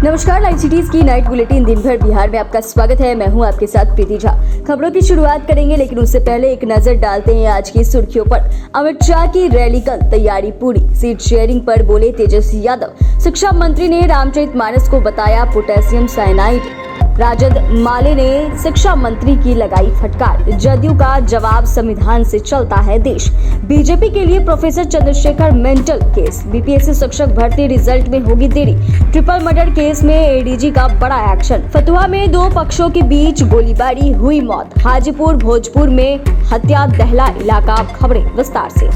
नमस्कार, live cities की night bulletin दिन भर बिहार में आपका स्वागत है। मैं हूं आपके साथ प्रीति झा। खबरों की शुरुआत करेंगे, लेकिन उससे पहले एक नजर डालते हैं आज की सुर्खियों पर। अमित शाह की रैली कल, तैयारी पूरी। सीट शेयरिंग पर बोले तेजस्वी यादव। शिक्षा मंत्री ने रामचरितमानस को बताया पोटेशियम साइनाइड। राजद माले ने शिक्षा मंत्री की लगाई फटकार। जदयू का जवाब, संविधान से चलता है देश। बीजेपी के लिए professor Chandrashekhar mental case. BPSC शिक्षक भर्ती रिजल्ट में होगी देरी। ट्रिपल मर्डर केस में एडीजी का बड़ा एक्शन। फतुहा में दो पक्षों के बीच गोलीबारी, हुई मौत। हाजीपुर भोजपुर में हत्या, दहला इलाका। खबरें विस्तार से।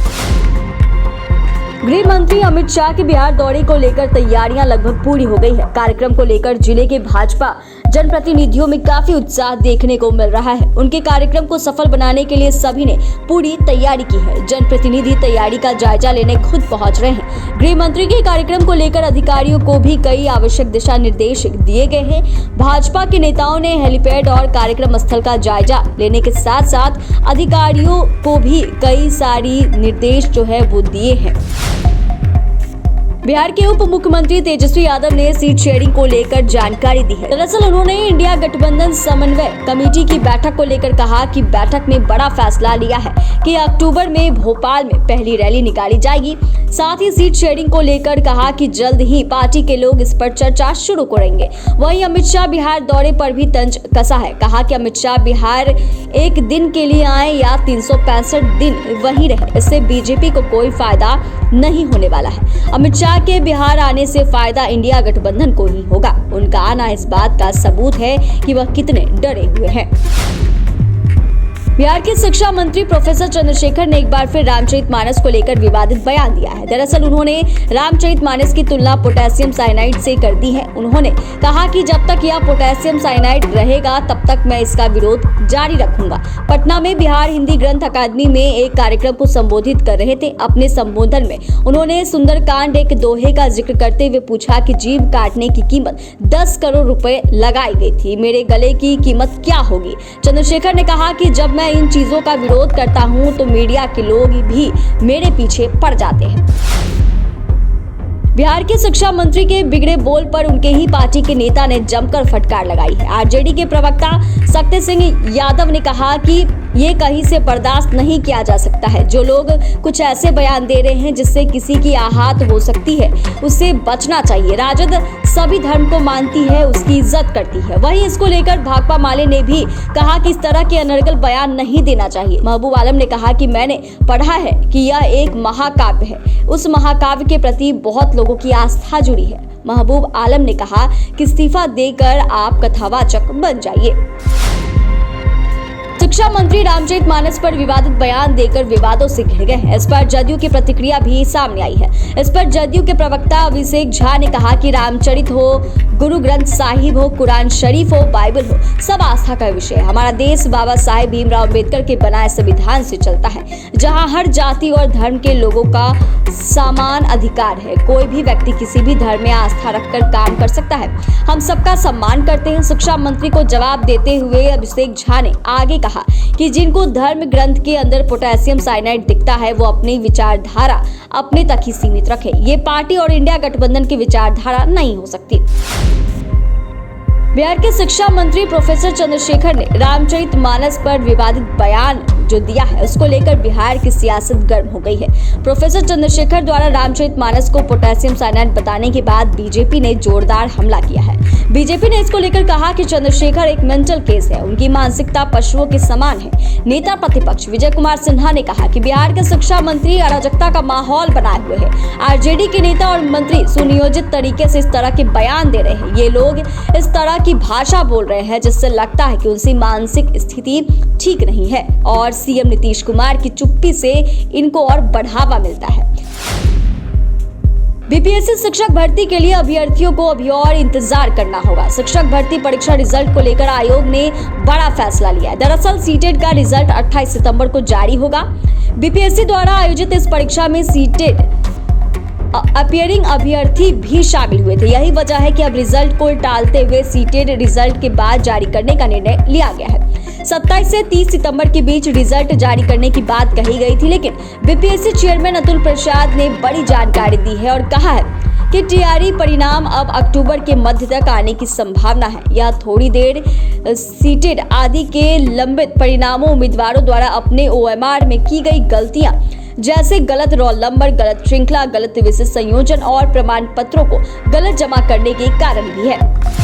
गृह मंत्री अमित शाह के बिहार दौरे को लेकर तैयारियां लगभग पूरी हो गई है। कार्यक्रम को लेकर जिले के भाजपा जनप्रतिनिधियों में काफी उत्साह देखने को मिल रहा है। उनके कार्यक्रम को सफल बनाने के लिए सभी ने पूरी तैयारी की है। जनप्रतिनिधि तैयारी का जायजा लेने खुद पहुंच रहे हैं। गृह मंत्री के कार्यक्रम को लेकर अधिकारियों को भी कई आवश्यक दिशा निर्देश दिए गए हैं। भाजपा के नेताओं ने हेलीपैड और कार्यक्रम स्थल का जायजा लेने के साथ साथ अधिकारियों को भी कई सारी निर्देश जो है वो दिए हैं। बिहार के उप मुख्यमंत्री तेजस्वी यादव ने सीट शेयरिंग को लेकर जानकारी दी है। दरअसल उन्होंने इंडिया गठबंधन समन्वय कमेटी की बैठक को लेकर कहा कि बैठक में बड़ा फैसला लिया है कि अक्टूबर में भोपाल में पहली रैली निकाली जाएगी। साथ ही सीट शेयरिंग को लेकर कहा कि जल्द ही पार्टी के लोग इस पर चर्चा शुरू करेंगे। वहीं अमित शाह बिहार दौरे पर भी तंज कसा है। कहा कि अमित शाह बिहार एक दिन के लिए आए या 365 दिन वहीं रहे, इससे बीजेपी को कोई फायदा नहीं होने वाला है। अमित शाह के बिहार आने से फायदा इंडिया गठबंधन को ही होगा। उनका आना इस बात का सबूत है कि वह कितने डरे हुए हैं। बिहार के शिक्षा मंत्री प्रोफेसर चंद्रशेखर ने एक बार फिर रामचरितमानस को लेकर विवादित बयान दिया है। दरअसल उन्होंने रामचरितमानस की तुलना पोटेशियम साइनाइड से कर दी है। उन्होंने कहा कि जब तक यह पोटेशियम साइनाइड रहेगा तब तक मैं इसका विरोध जारी रखूंगा। पटना में बिहार हिंदी ग्रंथ अकादमी में एक कार्यक्रम को संबोधित कर रहे थे। अपने संबोधन में उन्होंने सुंदरकांड एक दोहे का जिक्र करते हुए पूछा कि जीभ काटने की कीमत 10 करोड़ रुपए लगाई गई थी, मेरे गले की कीमत क्या होगी। चंद्रशेखर ने कहा कि जब मैं इन चीजों का विरोध करता हूं तो मीडिया के लोग भी मेरे पीछे पड़ जाते हैं। बिहार के शिक्षा मंत्री के बिगड़े बोल पर उनके ही पार्टी के नेता ने जमकर फटकार लगाई है। आरजेडी के प्रवक्ता शक्ति सिंह यादव ने कहा कि ये कहीं से बर्दाश्त नहीं किया जा सकता है। जो लोग कुछ ऐसे बयान दे रहे हैं जिससे किसी की आहत हो सकती है, उससे बचना चाहिए। राजद सभी धर्म को मानती है, उसकी इज्जत करती है। वहीं इसको लेकर भाकपा माले ने भी कहा कि इस तरह के अनर्गल बयान नहीं देना चाहिए। महबूब आलम ने कहा कि मैंने पढ़ा है कि यह एक महाकाव्य है, उस महाकाव्य के प्रति बहुत लोगों की आस्था जुड़ी है। महबूब आलम ने कहा कि इस्तीफा देकर आप कथावाचक बन जाइए। शिक्षा मंत्री रामचरितमानस पर विवादित बयान देकर विवादों से घिर गए हैं। इस पर जदयू की प्रतिक्रिया भी सामने आई है। इस पर जदयू के प्रवक्ता अभिषेक झा ने कहा कि रामचरित हो, गुरु ग्रंथ साहिब हो, कुरान शरीफ हो, बाइबल हो, सब आस्था का विषय है। हमारा देश बाबा साहेब भीमराव अंबेडकर के बनाए संविधान से चलता है, जहां हर जाति और धर्म के लोगों का समान अधिकार है। कोई भी व्यक्ति किसी भी धर्म में आस्था रखकर काम कर सकता है। हम सबका सम्मान करते हैं। शिक्षा मंत्री को जवाब देते हुए अभिषेक झा ने आगे कहा कि जिनको धर्म ग्रंथ के अंदर पोटेशियम साइनाइड दिखता है वो अपनी विचारधारा अपने तक ही सीमित रखे। ये पार्टी और इंडिया गठबंधन की विचारधारा नहीं हो सकती। बिहार के शिक्षा मंत्री प्रोफेसर चंद्रशेखर ने रामचरितमानस पर विवादित बयान जो दिया है उसको लेकर बिहार की सियासत गर्म हो गई है। प्रोफेसर चंद्रशेखर द्वारा रामचरितमानस को पोटेशियम साइनाइड बताने के बाद बीजेपी ने जोरदार हमला किया है। बीजेपी ने इसको लेकर कहा कि चंद्रशेखर एक मेंटल केस है, उनकी मानसिकता पशुओं के समान है। नेता प्रतिपक्ष विजय कुमार सिन्हा ने कहा कि बिहार के शिक्षा मंत्री अराजकता का माहौल बनाए हुए हैं। आरजेडी के नेता और मंत्री सुनियोजित तरीके से इस तरह के बयान दे रहे हैं। ये लोग इस तरह की भाषा बोल रहे हैं जिससे लगता है कि उनकी मानसिक स्थिति ठीक नहीं है और सीएम नीतीश कुमार की चुप्पी से इनको और बढ़ावा मिलता है। बीपीएससी शिक्षक भर्ती के लिए अभ्यर्थियों को अभी और इंतजार करना होगा। शिक्षक भर्ती परीक्षा रिजल्ट को लेकर आयोग ने बड़ा फैसला लिया है। दरअसल सीटेट का रिजल्ट 28 सितंबर को जारी होगा। बीपीएससी द्वारा आयोजित इस परीक्षा में सीटेट अपीयरिंग अभ्यर्थी भी शामिल हुए थे। यही वजह है कि अब रिजल्ट को टालते हुए सीटेट रिजल्ट के बाद जारी करने का निर्णय लिया गया है। 27 से 30 सितंबर के बीच रिजल्ट जारी करने की बात कही गई थी, लेकिन बीपीएससी चेयरमैन अतुल प्रसाद ने बड़ी जानकारी दी है और कहा है कि टीआरई परिणाम अब अक्टूबर के मध्य तक आने की संभावना है। यह थोड़ी देर सीटेड आदि के लंबित परिणामों उम्मीदवारों द्वारा अपने ओएमआर में की गई गलतियां जैसे गलत रोल नंबर, गलत श्रृंखला, गलत विशेष संयोजन और प्रमाण पत्रों को गलत जमा करने के कारण भी है।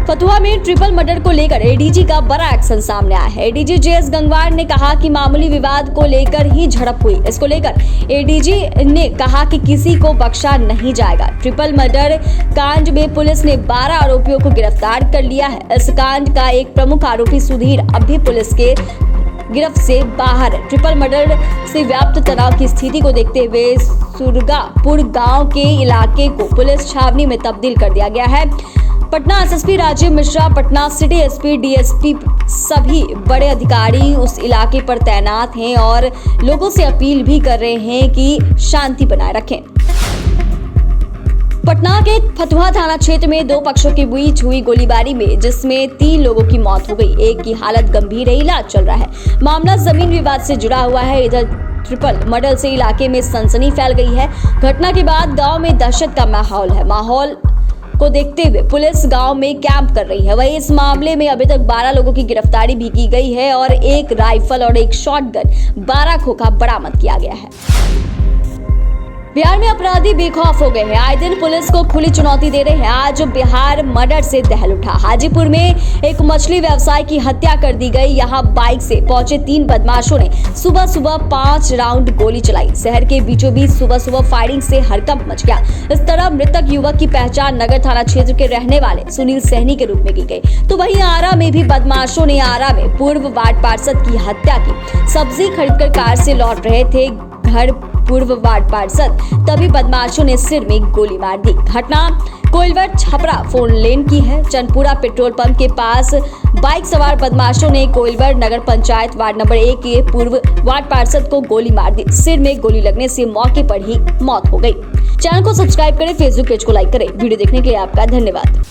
फतुहा में ट्रिपल मर्डर को लेकर एडीजी का बड़ा एक्शन सामने आया है। एडीजी जेएस गंगवार ने कहा कि मामूली विवाद को लेकर ही झड़प हुई। इसको लेकर एडीजी ने कहा कि किसी को बख्शा नहीं जाएगा। ट्रिपल मर्डर कांड में पुलिस ने 12 आरोपियों को गिरफ्तार कर लिया है। इस कांड का एक प्रमुख आरोपी सुधीर अब भी पुलिस के गिरफ्त से बाहर है। ट्रिपल मर्डर से व्याप्त तनाव की स्थिति को देखते हुए सुरगापुर गांव के इलाके को पुलिस छावनी में तब्दील कर दिया गया है। Patna SSP Rajiv Mishra, Patna city SP, DSP सभी बड़े अधिकारी उस इलाके पर तैनात हैं और लोगों से अपील भी कर रहे हैं कि शांति बनाए रखें। पटना के फतुहा थाना क्षेत्र में दो पक्षों के बीच हुई गोलीबारी में जिसमें 3 लोगों की मौत हो गई। एक की हालत गंभीर है, इलाज चल रहा है। मामला जमीन विवाद से जुड़ा हुआ है। इधर ट्रिपल मर्डर से इलाके में सनसनी फैल गई है। घटना के बाद गांव में दहशत का माहौल है। माहौल को देखते हुए पुलिस गांव में कैंप कर रही है। वहीं इस मामले में अभी तक 12 लोगों की गिरफ्तारी भी की गई है और एक राइफल और एक शॉटगन, 12 खोखा बरामद किया गया है। बिहार में अपराधी बेखौफ हो गए हैं। आए दिन पुलिस को खुली चुनौती दे रहे हैं। आज बिहार मर्डर से दहल उठा। हाजीपुर में एक मछली व्यवसायी की हत्या कर दी गई। यहां बाइक से पहुंचे 3 बदमाशों ने सुबह सुबह 5 राउंड गोली चलाई। शहर के बीचों बीच सुबह सुबह फायरिंग से हड़कंप मच गया। इस तरह मृतक युवक की पहचान नगर थाना क्षेत्र के रहने वाले सुनील सहनी के रूप में की गई। तो वहीं आरा में भी बदमाशों ने आरा में पूर्व वार्ड पार्षद की हत्या की। सब्जी खरीदकर कार से लौट रहे थे घर पूर्व वार्ड पार्षद, तभी बदमाशों ने सिर में गोली मार दी। घटना कोइलवर छपरा 4 लेन की है। चनपुरा पेट्रोल पंप के पास बाइक सवार बदमाशों ने कोइलवर नगर पंचायत वार्ड नंबर 1 के पूर्व वार्ड पार्षद को गोली मार दी। सिर में गोली लगने से मौके पर ही मौत हो गई। चैनल को सब्सक्राइब करें, फेसबुक पेज को लाइक करें। वीडियो देखने के लिए आपका धन्यवाद।